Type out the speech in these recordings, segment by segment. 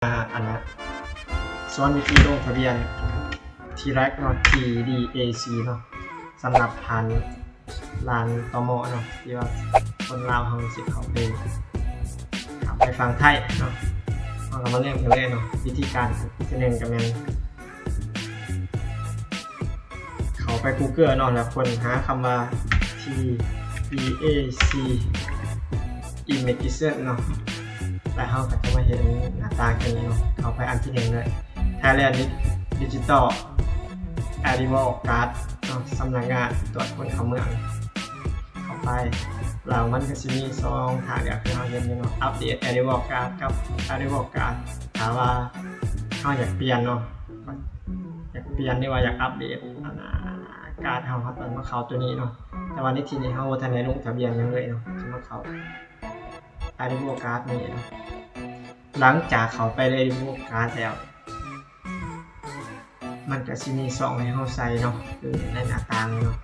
อันนั้นสอนวิธีลงทะเบียนทีแรกเนาะ TDAC เนาะสำหรับผ่านลานตม.เนาะที่ว่าคนลาวเขาสิเขาไปฟังไทยเนาะเราก็มาเริ่มกันเลยเนาะวิธีการที่หนึ่งก็เป็นเขาไป Google เนาะแล้วคนหาคำว่า TDAC Immigration เนาะแล้วเขาก็จะมาเห็นหน้าตากันเนาะเขาไปอันที่หนึ่งเลย Thailand Digital Arrival Card เนาะสำนักงานตรวจคนเข้าเมืองเข้าไปแล้วมันก็จะมีซองทางเดียวคือเราเห็นเนาะอัปเดต Arrival Card กับ Arrival Card ถามว่าเขาอยากเปลี่ยนเนาะอยากเปลี่ยนหรือว่าอยากอัปเดตการ์ดเขาตอนมาเข้าตัวนี้เนาะแต่วันนี้ทีนี้เขาทันได้ลงทะเบียนยังเลยเนาะจะมาเข้าArrival Card นี่เนาะหลังจากเขาไปได้Arrival Cardแล้วมันก็จะมีซองให้เขาใส่เนาะคือในหน้าต่างเนาะ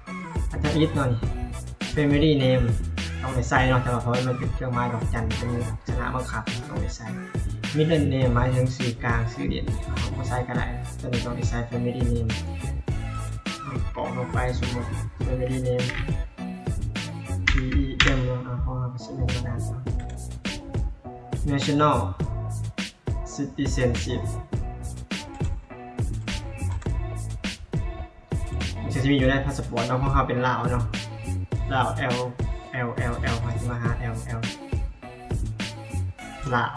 อาจจะอิดหน่อย Family Name ต้องไปใส่เนาะแต่ว่าเพราะมันเป็นเครื่องหมายดอกจันเป็นชนะบังคับต้องไปใส่ Middle Name หมายถึงสื่อกลางสื่อเด่นเขาใส่ก็ได้แต่ต้องไปใส่ Family Name กรอกลงไปสมมติ Family Name TEM เนาะเขาไปใส่ในกระดาษ National Citizenshipจะมีอยู่ในพาสปอร์ตเนาะเพราะเขาเป็นลาวเนาะลาว L มาจะมาหา L ลาว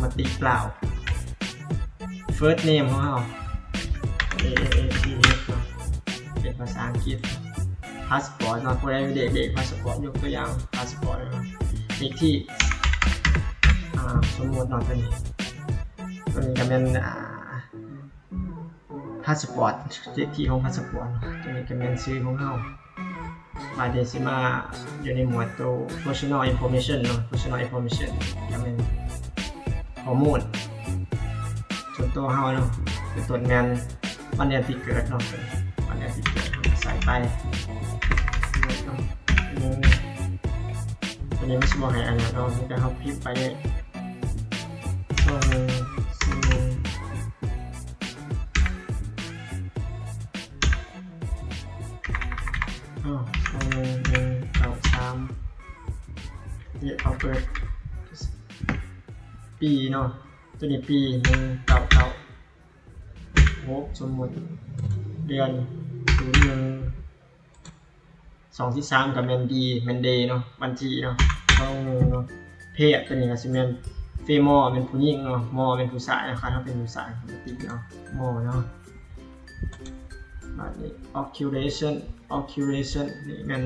มาติลาว first name ของเขา Aเนาะเป็นภาษาอังกฤษพาสปอร์ตเนาะคนได้เด็กพาสปอร์ตยกตัวอย่างพาสปอร์ตเนาะเลขที่สมมติเนาะตัวนี้ก็เป็นพาสปอร์ตเลขที่ของพาสปอร์ตตัวนี้ก็เป็นชื่อของเขามาเดซิมาอยู่ในหมวดตัว personal information เนาะ personal information ก็เป็นข้อมูลส่วนตัวเขาเนาะเป็นตัวงานวันเดือนที่เกิดเนาะวันเดือนที่เกิดใส่ไปตัวนี้ไม่ใช่บอกให้อันนั้นเนาะนี่ก็เขาพิมพ์ไปเลยเอาเปิดปีเนาะตัวนี้ปี199สมมุติเดือน01/2-3กับแมนเดย์เนาะวันที่เนาะเนาะเพศตัวนี้ก็สิแม่นเฟมอเป็นผู้หญิงเนาะมอเป็นผู้ชายนะครับถ้าเป็นผู้ชายปกติเนาะมอเนาะแบบนี้ occupation นี่มัน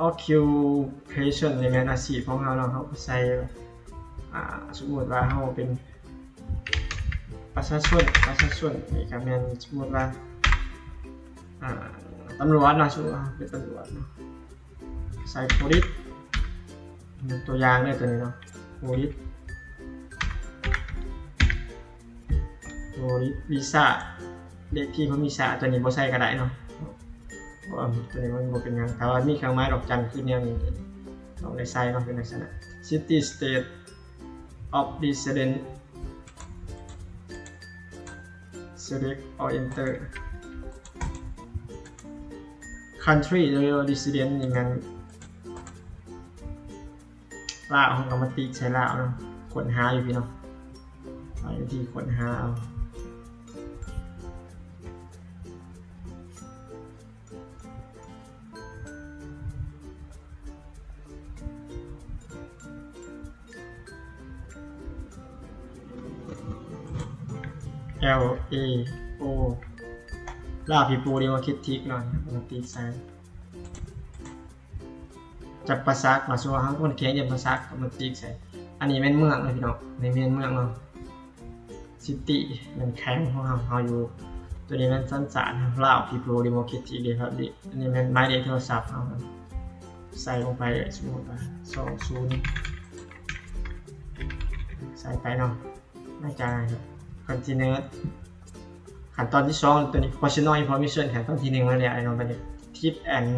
occupation ในงานอาชีพของเราเนาะเขาใส่สมมติว่าเขาเป็นประชาชนนี่ก็แม่นสมมติว่าตำรวจเนาะสมมติว่าเป็นตำรวจเนาะใส่ police ตัวอย่างเลยตัวนี้เนาะ police visa เลขที่ของวีซ่าตัวนี้บ่ใส่ก็ได้เนาะตัวนี้มันบ่เป็นหยังแต่ว่ามีเครื่องหมายดอกจันคือแนวนี้ต้องได้ใส่เนาะเป็นลักษณะ city state of resident select or enter country หรือ resident อย่างนั้นลาวของกรรมติใช้ลาวเนาะค้นหาอยู่พี่เนาะไปที่ค้นหาเอาLAO ลาวพี่ปูเรียกว่าคิดทิกหน่อยปกติใส่ จะประซักมาชัวร์ทั้งคนเคียงจะประซักกับมันตีใส่อันนี้เป็นเมืองเลยพี่น้องในเมืองเนาะซิตี้มันแข็งของเราอยู่ตัวนี้มันสั้นสารลาวพีโปรดิโมเคติเลยครับดิอันนี้มันไม้เด็กโทรศัพท์เอาใส่ลงไปเลยสมมติว่า20ใส่ไปเนาะไม่จ่ายครับ continue ขั้นตอนที่2ตัวนี้ personal information ขั้นตอนที่1มาแล้วไอ้น้องไปเนี่ย tip and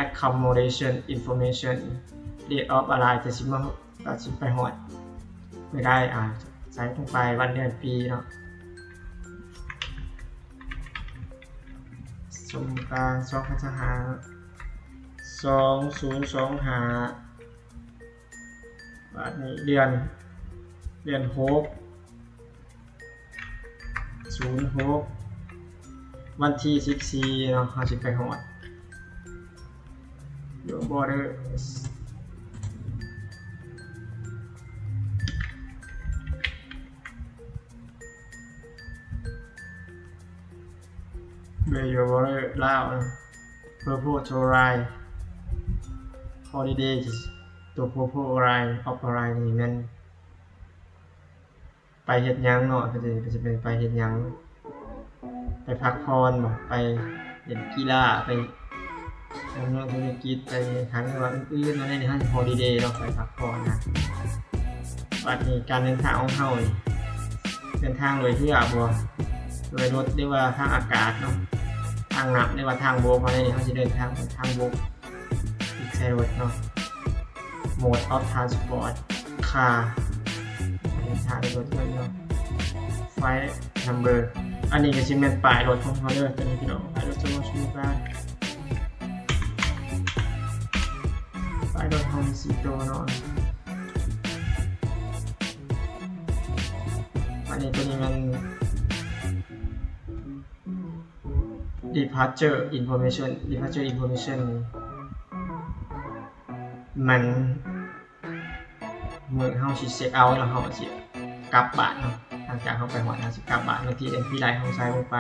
accommodation information date of arrival จะสิไปหอดไม่ได้ใส่ลงไปวันเดือนปีเนาะสมการ2025วันนี้เดือน6 วันที่14เนาะเราจะไปหอดYour border where your border ลาว purpose to ride holiday ตัว purpose ride of ride นี่มันไปเฮ็ดหยังเนาะก็จะเป็นไปเฮ็ดหยังไปพักผ่อนบ่ไปเล่นกีฬาไปทำงานธุรกิจไปหาเงินวันอื่นๆมาในห้างฮอลิเดย์เราไปพักผ่อนนะวันนี้การเดินทางของเราเดินทางโดยที่โดยรถเรียกว่าทางอากาศเนาะทางน้ำเรียกว่าทางบกมาในนี้เขาจะเดินทางเป็นทางบกอีกใช้รถเนาะ mode of transport car เดินทางรถยนต์เนาะ flight number อันนี้ก็จะเป็นป้ายรถของเขาเลยตัวนี้พี่น้องป้ายรถสมมติว่าป้ายรถของสีตัวเนาะอันนี้ตัวนี้มัน departure information มันเมื่อเขาสิเช็คเอาท์แล้วเขาสิกลับบ้านเนาะหลังจากเขาไปหอดเขาสิกลับบ้านบางทีเอ็นพีไลน์เขาใช้ลงไป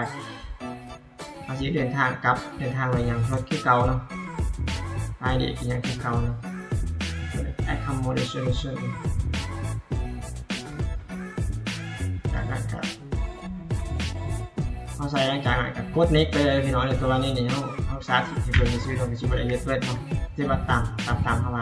เขาสิเดินทางกลับเดินทางไปยังรถที่เก่าเนาะไปเด็กยังที่เก่าเนาะ accommodation จากนั้นครับเขาใส่หลังจากนั้นกับกด next ไปเลยพี่น้องในตัวนี้เขาสาธิตให้เพื่อนซื้อเราไปชิมอะไรเยอะเพื่อนเนาะที่ว่าตามเข้าไป